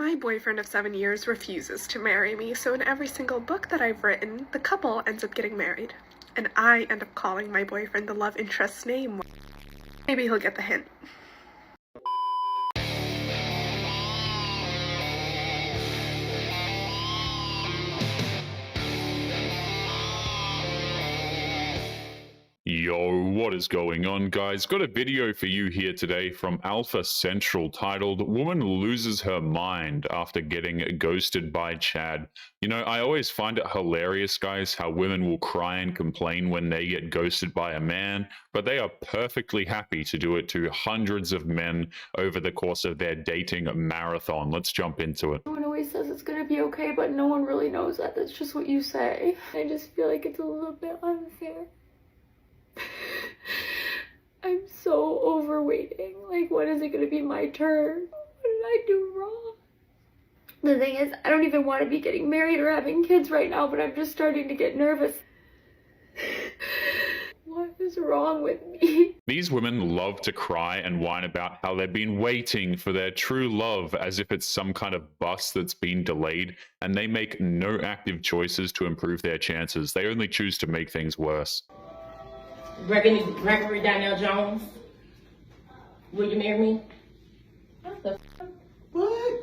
My boyfriend of 7 years refuses to marry me, so in every single book that I've written, the couple ends up getting married. And I end up calling my boyfriend the love interest's name. Maybe he'll get the hint. Yo, what is going on, guys? Got a video for you here today from Alpha Central titled "Woman Loses Her Mind After Getting Ghosted by Chad." You know, I always find it hilarious, guys, how women will cry and complain when they get ghosted by a man, but they are perfectly happy to do it to hundreds of men over the course of their dating marathon. Let's jump into it. Everyone always says it's gonna be okay, but no one really knows that. That's just what you say. I just feel like it's a little bit unfair. I'm so over waiting. Like, when is it gonna be my turn? What did I do wrong? The thing is, I don't even want to be getting married or having kids right now, but I'm just starting to get nervous. What is wrong with me? These women love to cry and whine about how they've been waiting for their true love as if it's some kind of bus that's been delayed, and they make no active choices to improve their chances. They only choose to make things worse. Gregory Danielle Jones, will you marry me? What the f? What?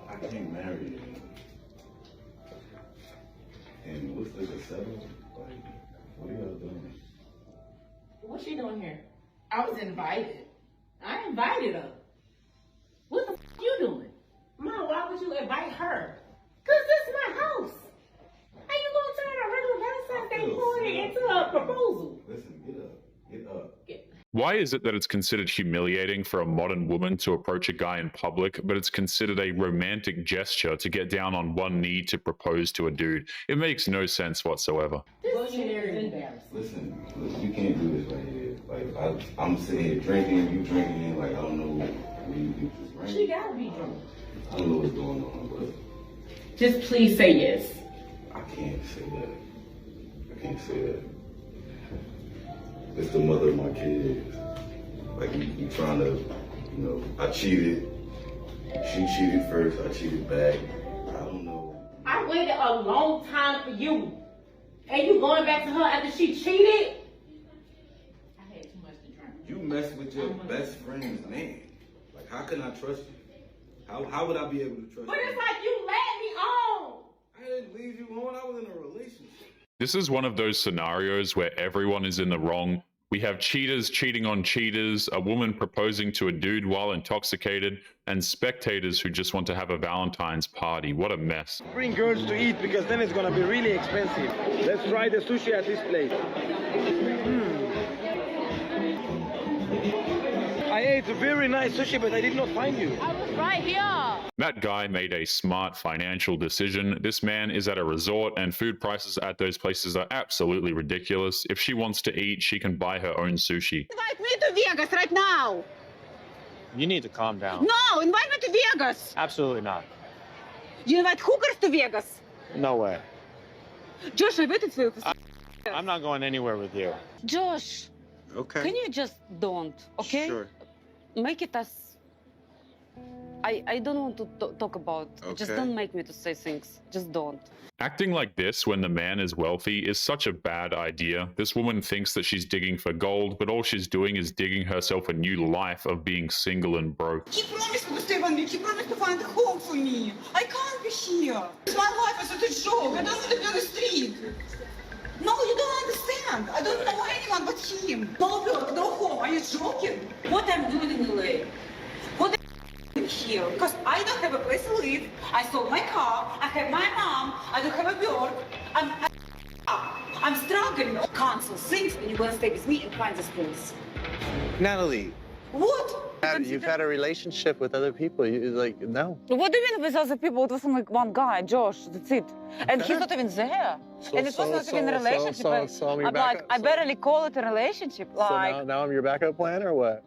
I can't marry you. And what's like a settle? Like, what are y'all doing? What's she doing here? I was invited. I invited her. What the f you doing? Mom, why would you invite her? Cause this is my house. How you gonna turn a regular Valentine's Day party into a proposal? Listen, get up. Why is it that it's considered humiliating for a modern woman to approach a guy in public, but it's considered a romantic gesture to get down on one knee to propose to a dude? It makes no sense whatsoever. This is embarrassing. Listen, you can't do this right here. Like, I'm sitting here drinking, you drinking, like, I don't know what you do this right. She gotta be drunk. I don't know what's going on, but Just please say yes. I can't say that. I can't say that. It's the mother of my kids. Like, you trying to, you know, I cheated. She cheated first, I cheated back. I don't know. I waited a long time for you. And you going back to her after she cheated? I had too much to drink. You mess with your best friend's man. Like, how can I trust you? How would I be able to trust But you? it's like you led me on. I didn't leave you on. I was in a relationship. This is one of those scenarios where everyone is in the wrong. We have cheaters cheating on cheaters, a woman proposing to a dude while intoxicated, and spectators who just want to have a Valentine's party. What a mess. Bring girls to eat because then it's gonna be really expensive. Let's try the sushi at this place. I ate a very nice sushi, but I did not find you. I was right here. That guy made a smart financial decision. This man is at a resort, and food prices at those places are absolutely ridiculous. If she wants to eat, she can buy her own sushi. Invite me to Vegas right now. You need to calm down. No, invite me to Vegas. Absolutely not. You invite hookers to Vegas. No way. Josh, I bet it's Vegas. I'm not going anywhere with you. Josh, Okay. can you just don't, okay? Sure. Make it as... I don't want to talk about... Just Okay. don't make me to say things. Just don't. Acting like this when the man is wealthy is such a bad idea. This woman thinks that she's digging for gold, but all she's doing is digging herself a new life of being single and broke. He promised to stay 1 week. He promised to find a home for me. I can't be here. My life is at a joke. I don't want to be on the street. No, you don't understand. I don't know anyone but him. No work, no home. Are you joking? What I'm doing in LA? What I'm here? Because I don't have a place to live. I sold my car. I have my mom. I don't have a work. I'm struggling. Cancel things and you're going to stay with me and find this place. Natalie, What? you've had a relationship with other people. You like no. What do you mean with other people? It was only one guy, Josh, that's it. And he's not even there. And it was not even a relationship. I'm like, I barely call it a relationship. Like, So now I'm your backup plan or what?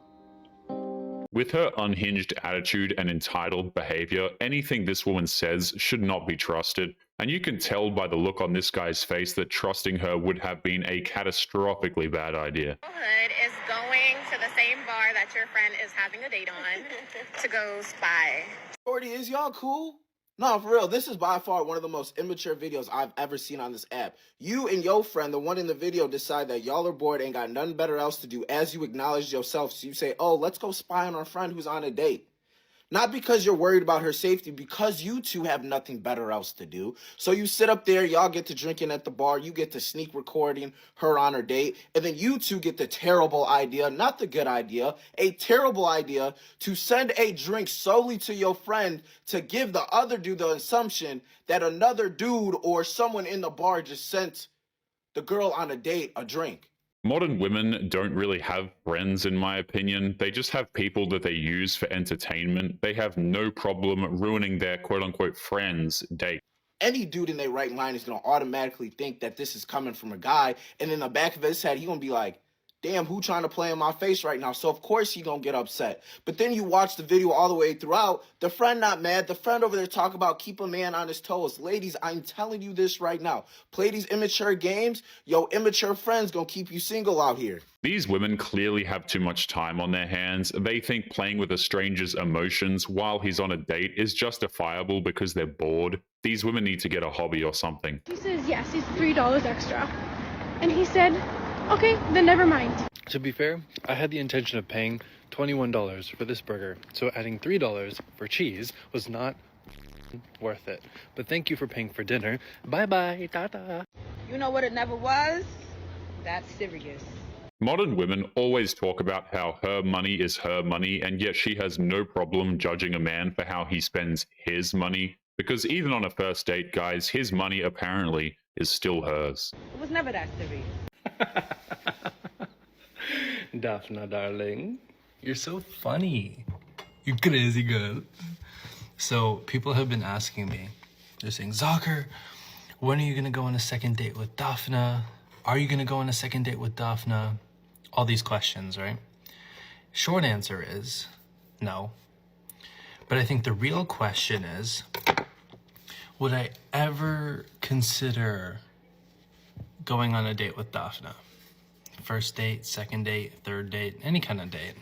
With her unhinged attitude and entitled behavior, anything this woman says should not be trusted. And you can tell by the look on this guy's face that trusting her would have been a catastrophically bad idea. Hood is going to the same bar that that your friend is having a date on to go spy. Shorty, is y'all cool? No, for real, this is by far one of the most immature videos I've ever seen on this app. You and your friend, the one in the video, decide that y'all are bored and got nothing better else to do as you acknowledge yourself. So you say, oh, let's go spy on our friend who's on a date. Not because you're worried about her safety, because you two have nothing better else to do. So you sit up there, y'all get to drinking at the bar, you get to sneak recording her on her date, and then you two get the terrible idea, not the good idea, a terrible idea to send a drink solely to your friend to give the other dude the assumption that another dude or someone in the bar just sent the girl on a date a drink. Modern women don't really have friends, in my opinion. They just have people that they use for entertainment. They have no problem ruining their quote-unquote friends' date. Any dude in their right mind is going to automatically think that this is coming from a guy, and in the back of his head, he's going to be like, damn, who trying to play in my face right now? So of course he gonna get upset. But then you watch the video all the way throughout, the friend not mad, the friend over there talk about keep a man on his toes. Ladies, I'm telling you this right now. Play these immature games, yo immature friends gonna keep you single out here. These women clearly have too much time on their hands. They think playing with a stranger's emotions while he's on a date is justifiable because they're bored. These women need to get a hobby or something. He says yes, he's $3 extra. And he said, okay, then never mind. To be fair, I had the intention of paying $21 for this burger, so adding $3 for cheese was not worth it. But thank you for paying for dinner. Bye-bye, tata. You know what it never was? That's serious. Modern women always talk about how her money is her money, and yet she has no problem judging a man for how he spends his money. Because even on a first date, guys, his money apparently is still hers. It was never that serious. Daphne, darling, you're so funny. You crazy girl. So people have been asking me, they're saying, Zakir, when are you gonna go on a second date with Daphne? Are you gonna go on a second date with Daphne? All these questions, right? Short answer is no. But I think the real question is, would I ever consider going on a date with Daphne? First date, second date, third date, any kind of date.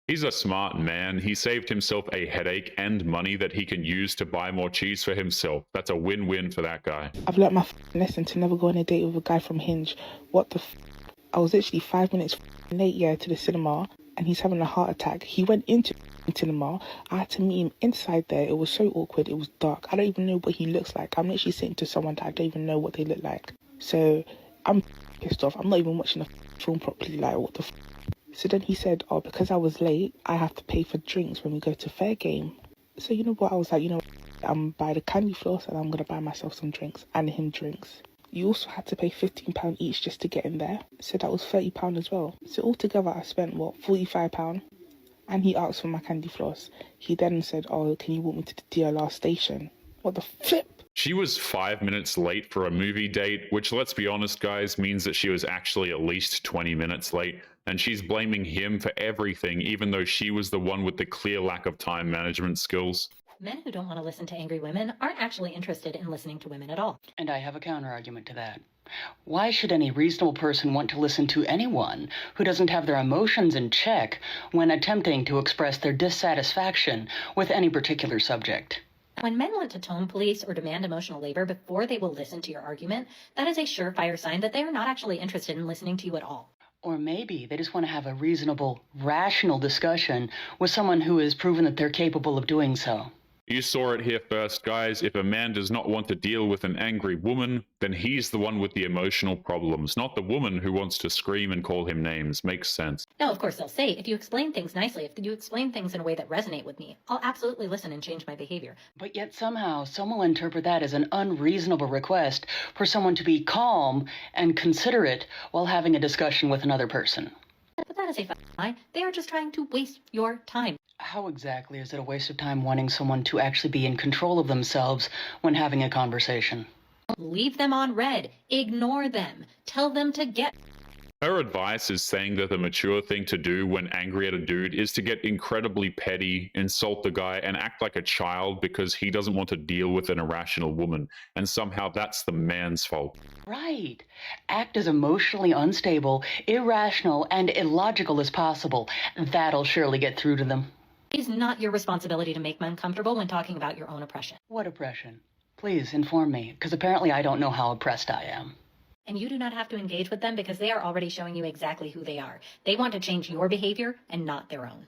He's a smart man. He saved himself a headache and money that he can use to buy more cheese for himself. That's a win-win for that guy. I've learnt my lesson to never go on a date with a guy from Hinge. What the I was literally 5 minutes late, to the cinema, and he's having a heart attack. He went into the cinema. I had to meet him inside there. It was so awkward. It was dark. I don't even know what he looks like. I'm literally sitting to someone that I don't even know what they look like. So I'm pissed off. I'm not even watching the film properly. Like, what the So then he said, oh, because I was late, I have to pay for drinks when we go to fair game. So you know what? I was like, I'm buy the candy floss and I'm going to buy myself some drinks and him drinks. You also had to pay £15 each just to get in there. So that was £30 as well. So altogether I spent, £45? And he asked for my candy floss. He then said, oh, can you walk me to the DLR station? What the flip? She was 5 minutes late for a movie date, which, let's be honest, guys, means that she was actually at least 20 minutes late. And she's blaming him for everything, even though she was the one with the clear lack of time management skills. Men who don't want to listen to angry women aren't actually interested in listening to women at all. And I have a counter-argument to that. Why should any reasonable person want to listen to anyone who doesn't have their emotions in check when attempting to express their dissatisfaction with any particular subject? When men want to tone police or demand emotional labor before they will listen to your argument, that is a surefire sign that they are not actually interested in listening to you at all. Or maybe they just want to have a reasonable, rational discussion with someone who has proven that they're capable of doing so. You saw it here first, guys. If a man does not want to deal with an angry woman, then he's the one with the emotional problems, not the woman who wants to scream and call him names. Makes sense. Now, of course, they'll say, if you explain things nicely, if you explain things in a way that resonate with me, I'll absolutely listen and change my behavior. But yet somehow, some will interpret that as an unreasonable request for someone to be calm and considerate while having a discussion with another person. But that is a lie. They are just trying to waste your time. How exactly is it a waste of time wanting someone to actually be in control of themselves when having a conversation? Leave them on red. Ignore them. Tell them to get... Her advice is saying that the mature thing to do when angry at a dude is to get incredibly petty, insult the guy, and act like a child because he doesn't want to deal with an irrational woman, and somehow that's the man's fault. Right. Act as emotionally unstable, irrational, and illogical as possible. That'll surely get through to them. It's not your responsibility to make men comfortable when talking about your own oppression. What oppression? Please inform me, because apparently I don't know how oppressed I am. And you do not have to engage with them because they are already showing you exactly who they are. They want to change your behavior and not their own.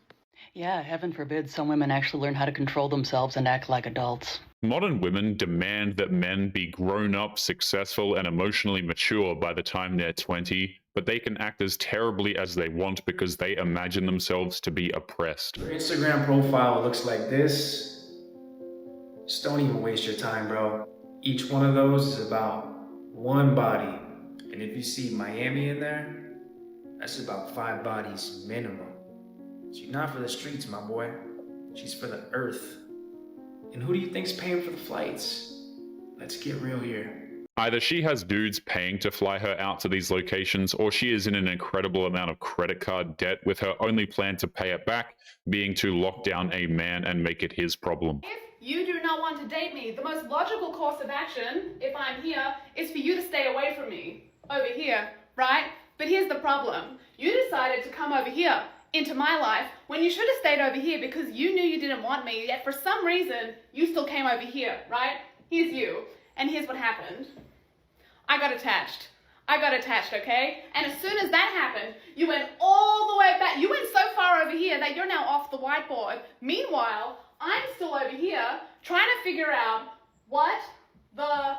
Yeah, heaven forbid some women actually learn how to control themselves and act like adults. Modern women demand that men be grown up, successful, and emotionally mature by the time they're 20, but they can act as terribly as they want because they imagine themselves to be oppressed. Your Instagram profile looks like this. Just don't even waste your time, bro. Each one of those is about one body. And if you see Miami in there, that's about 5 bodies minimum. She's not for the streets, my boy. She's for the earth. And who do you think's paying for the flights? Let's get real here. Either she has dudes paying to fly her out to these locations, or she is in an incredible amount of credit card debt with her only plan to pay it back being to lock down a man and make it his problem. If you do not want to date me, the most logical course of action, if I'm here, is for you to stay away from me. Over here, right? But here's the problem. You decided to come over here into my life when you should have stayed over here because you knew you didn't want me, yet for some reason, you still came over here, right? Here's you. And here's what happened. I got attached, okay? And as soon as that happened, you went all the way back. You went so far over here that you're now off the whiteboard. Meanwhile, I'm still over here trying to figure out what the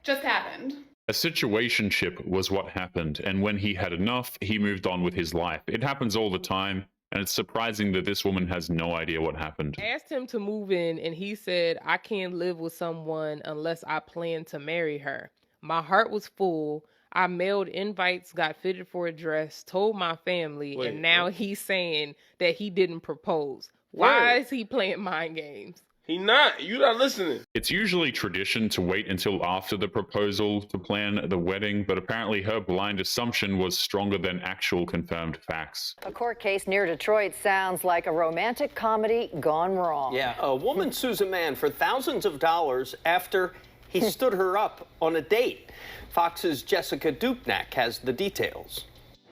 just happened. A situationship was what happened, and when he had enough, he moved on with his life. It happens all the time, and it's surprising that this woman has no idea what happened. I asked him to move in, and he said, I can't live with someone unless I plan to marry her. My heart was full. I mailed invites, got fitted for a dress, told my family, and now he's saying that he didn't propose. Why is he playing mind games? You're not listening. It's usually tradition to wait until after the proposal to plan the wedding, but apparently her blind assumption was stronger than actual confirmed facts. A court case near Detroit sounds like a romantic comedy gone wrong. Yeah, a woman sues a man for thousands of dollars after he stood her up on a date. Fox's Jessica Dupnack has the details.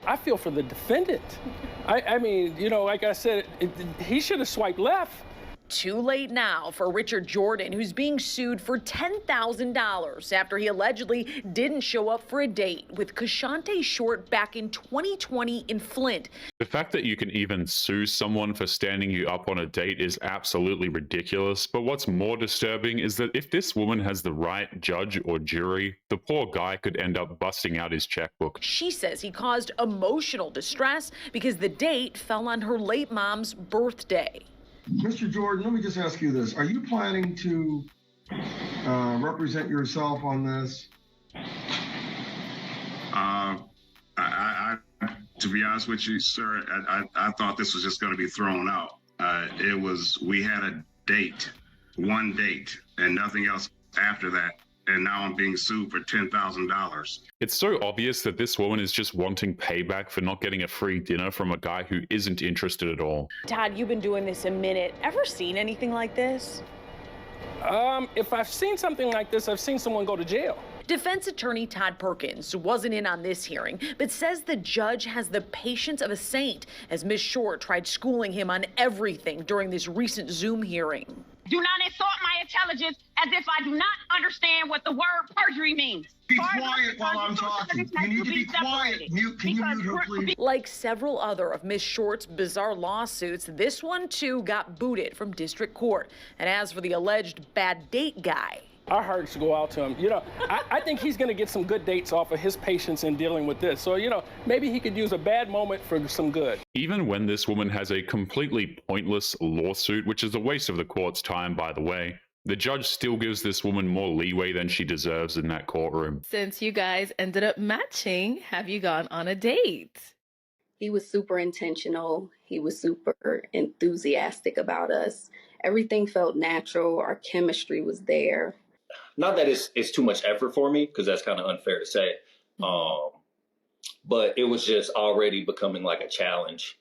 I feel for the defendant. I mean, you know, like I said, he should have swiped left. Too late now for Richard Jordan, who's being sued for $10,000 after he allegedly didn't show up for a date with Kashante Short back in 2020 in Flint. The fact that you can even sue someone for standing you up on a date is absolutely ridiculous, but what's more disturbing is that if this woman has the right judge or jury, the poor guy could end up busting out his checkbook. She says he caused emotional distress because the date fell on her late mom's birthday. Mr. Jordan, let me just ask you this. Are you planning to represent yourself on this? To be honest with you, sir, I thought this was just going to be thrown out. We had a date, one date, and nothing else after that. And now I'm being sued for $10,000. It's so obvious that this woman is just wanting payback for not getting a free dinner from a guy who isn't interested at all. Todd, you've been doing this a minute. Ever seen anything like this? If I've seen something like this, I've seen someone go to jail. Defense attorney Todd Perkins wasn't in on this hearing, but says the judge has the patience of a saint as Ms. Short tried schooling him on everything during this recent Zoom hearing. Do not insult my intelligence as if I do not understand what the word perjury means. Be quiet while I'm talking. You need to be quiet. Can you mute her, please? Like several other of Ms. Short's bizarre lawsuits, this one too got booted from district court. And as for the alleged bad date guy, Our hearts go out to him. You know, I think he's going to get some good dates off of his patience in dealing with this. So, you know, maybe he could use a bad moment for some good. Even when this woman has a completely pointless lawsuit, which is a waste of the court's time, by the way, the judge still gives this woman more leeway than she deserves in that courtroom. Since you guys ended up matching, have you gone on a date? He was super intentional. He was super enthusiastic about us. Everything felt natural. Our chemistry was there. Not that it's too much effort for me, because that's kind of unfair to say, But it was just already becoming like a challenge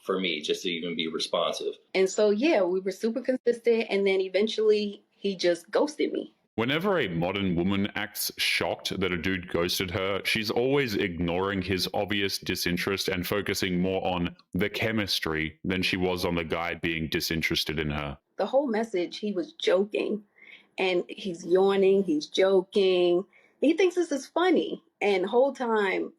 for me just to even be responsive. And so, yeah, we were super consistent. And then eventually he just ghosted me. Whenever a modern woman acts shocked that a dude ghosted her, she's always ignoring his obvious disinterest and focusing more on the chemistry than she was on the guy being disinterested in her. The whole message, he was joking. And he's yawning, he's joking. He thinks this is funny. And the whole time,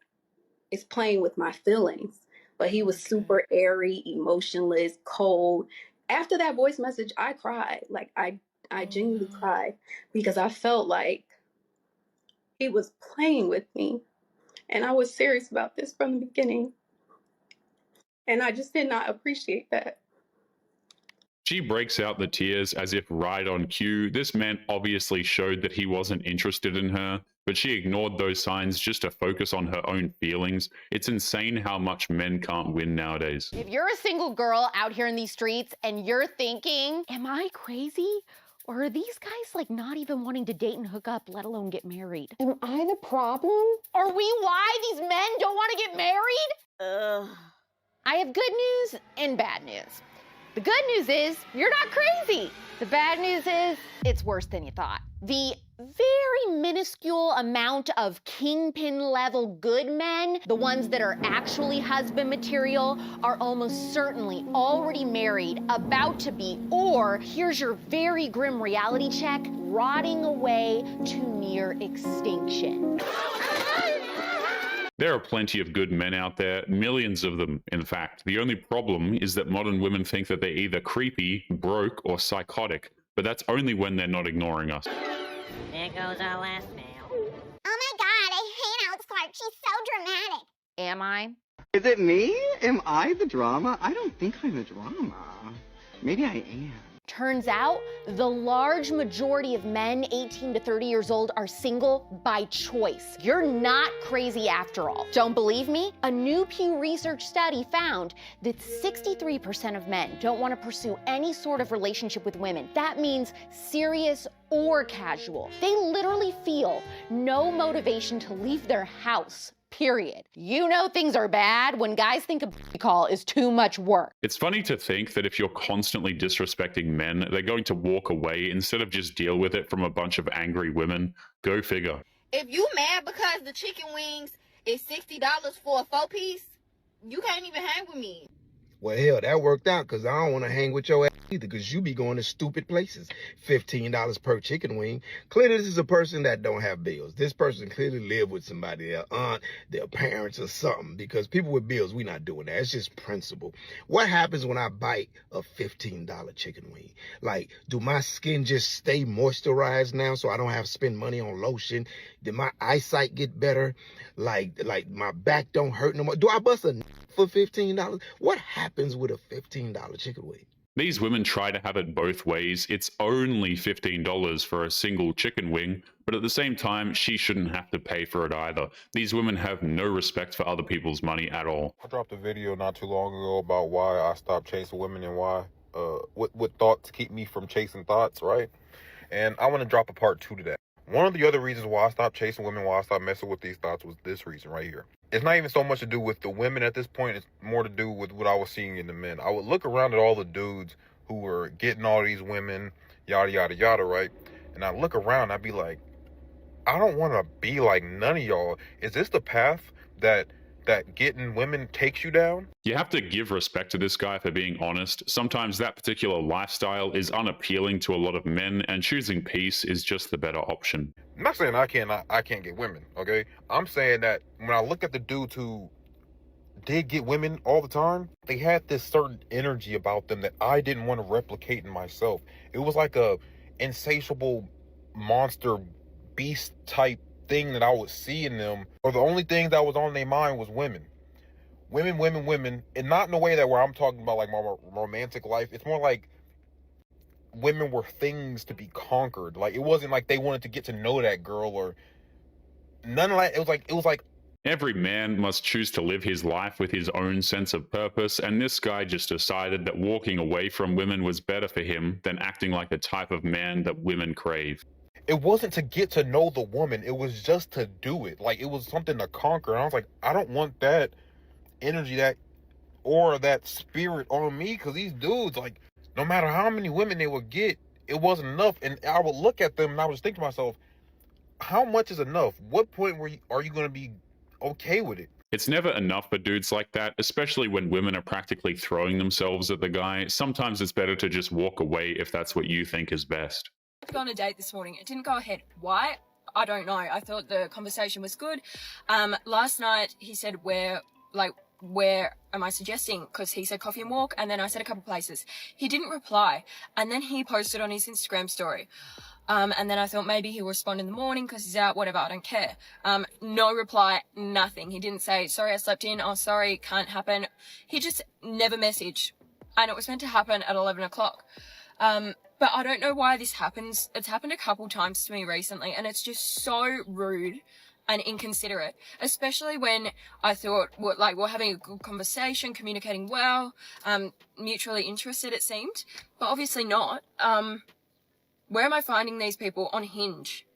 it's playing with my feelings. But he was super airy, emotionless, cold. After that voice message, I cried. Like, I genuinely cried because I felt like he was playing with me. And I was serious about this from the beginning. And I just did not appreciate that. She breaks out the tears as if right on cue. This man obviously showed that he wasn't interested in her, but she ignored those signs just to focus on her own feelings. It's insane how much men can't win nowadays. If you're a single girl out here in these streets and you're thinking, am I crazy? Or are these guys like not even wanting to date and hook up, let alone get married? Am I the problem? Are we why these men don't want to get married? I have good news and bad news. The good news is you're not crazy. The bad news is it's worse than you thought. The very minuscule amount of kingpin level good men, the ones that are actually husband material, are almost certainly already married, about to be, or here's your very grim reality check, rotting away to near extinction. There are plenty of good men out there, millions of them, in fact. The only problem is that modern women think that they're either creepy, broke, or psychotic, but that's only when they're not ignoring us. There goes our last mail. Oh my god, I hate Alex Clark. She's so dramatic. Am I? Is it me? Am I the drama? I don't think I'm the drama. Maybe I am. Turns out, the large majority of men 18 to 30 years old are single by choice. You're not crazy after all. Don't believe me? A new Pew Research study found that 63% of men don't want to pursue any sort of relationship with women. That means serious or casual. They literally feel no motivation to leave their house. Period. You know things are bad when guys think a booty call is too much work. It's funny to think that if you're constantly disrespecting men, they're going to walk away instead of just deal with it from a bunch of angry women. Go figure. If you mad because the chicken wings is $60 for a 4-piece, you can't even hang with me. Well, hell, that worked out because I don't want to hang with your ass either because you be going to stupid places. $15 per chicken wing. Clearly, this is a person that don't have bills. This person clearly live with somebody, their aunt, their parents or something, because people with bills, we not doing that. It's just principle. What happens when I bite a $15 chicken wing? Like, do my skin just stay moisturized now so I don't have to spend money on lotion? Did my eyesight get better? Like my back don't hurt no more? Do I bust a for $15? What happens with a $15 chicken wing? These women try to have it both ways. It's only $15 for a single chicken wing, but at the same time, she shouldn't have to pay for it either. These women have no respect for other people's money at all. I dropped a video not too long ago about why I stopped chasing women and why, what thoughts keep me from chasing thoughts, right? And I want to drop a part 2 to that. One of the other reasons why I stopped chasing women, why I stopped messing with these thoughts was this reason right here. It's not even so much to do with the women at this point. It's more to do with what I was seeing in the men. I would look around at all the dudes who were getting all these women, yada, yada, yada, right? And I look around, I'd be like, I don't want to be like none of y'all. Is this the path that getting women takes you down? You have to give respect to this guy for being honest. Sometimes that particular lifestyle is unappealing to a lot of men, and choosing peace is just the better option. I'm not saying I can't get women, okay? I'm saying that when I look at the dudes who did get women all the time, they had this certain energy about them that I didn't want to replicate in myself. It was like a insatiable monster beast type thing that I would see in them, or the only thing that was on their mind was women, and not in a way that where I'm talking about like my romantic life. It's more like women were things to be conquered. Like, it wasn't like they wanted to get to know that girl or none of that. It was like every man must choose to live his life with his own sense of purpose, and this guy just decided that walking away from women was better for him than acting like the type of man that women crave. it wasn't to get to know the woman. It was just to do it. Like, it was something to conquer. And I was like, I don't want that energy, that aura, that spirit on me. Because these dudes, like, no matter how many women they would get, it wasn't enough. And I would look at them and I was thinking to myself, how much is enough? What point are you going to be okay with it? It's never enough for dudes like that, especially when women are practically throwing themselves at the guy. Sometimes it's better to just walk away if that's what you think is best. I went on a date this morning. It didn't go ahead. Why? I don't know. I thought the conversation was good. Last night he said, where am I suggesting? Because he said coffee and walk, and then I said a couple places. He didn't reply, and then he posted on his Instagram story. And then I thought maybe he'll respond in the morning because he's out, whatever, I don't care. No reply, nothing. He didn't say, sorry, I slept in. Oh, sorry, can't happen. He just never messaged. And it was meant to happen at 11 o'clock. But I don't know why this happens. It's happened a couple times to me recently, and it's just so rude and inconsiderate, especially when I thought, we're having a good conversation, communicating well, mutually interested, it seemed, but obviously not. Where am I finding these people? On Hinge.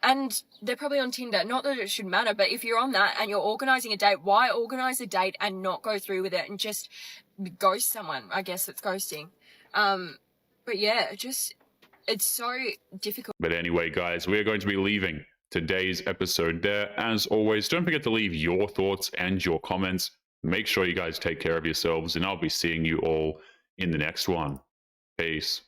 And they're probably on Tinder. Not that it should matter, but if you're on that and you're organising a date, why organise a date and not go through with it and just ghost someone? I guess it's ghosting. But yeah, it's so difficult. But anyway, guys, we're going to be leaving today's episode there. As always, don't forget to leave your thoughts and your comments. Make sure you guys take care of yourselves, and I'll be seeing you all in the next one. Peace.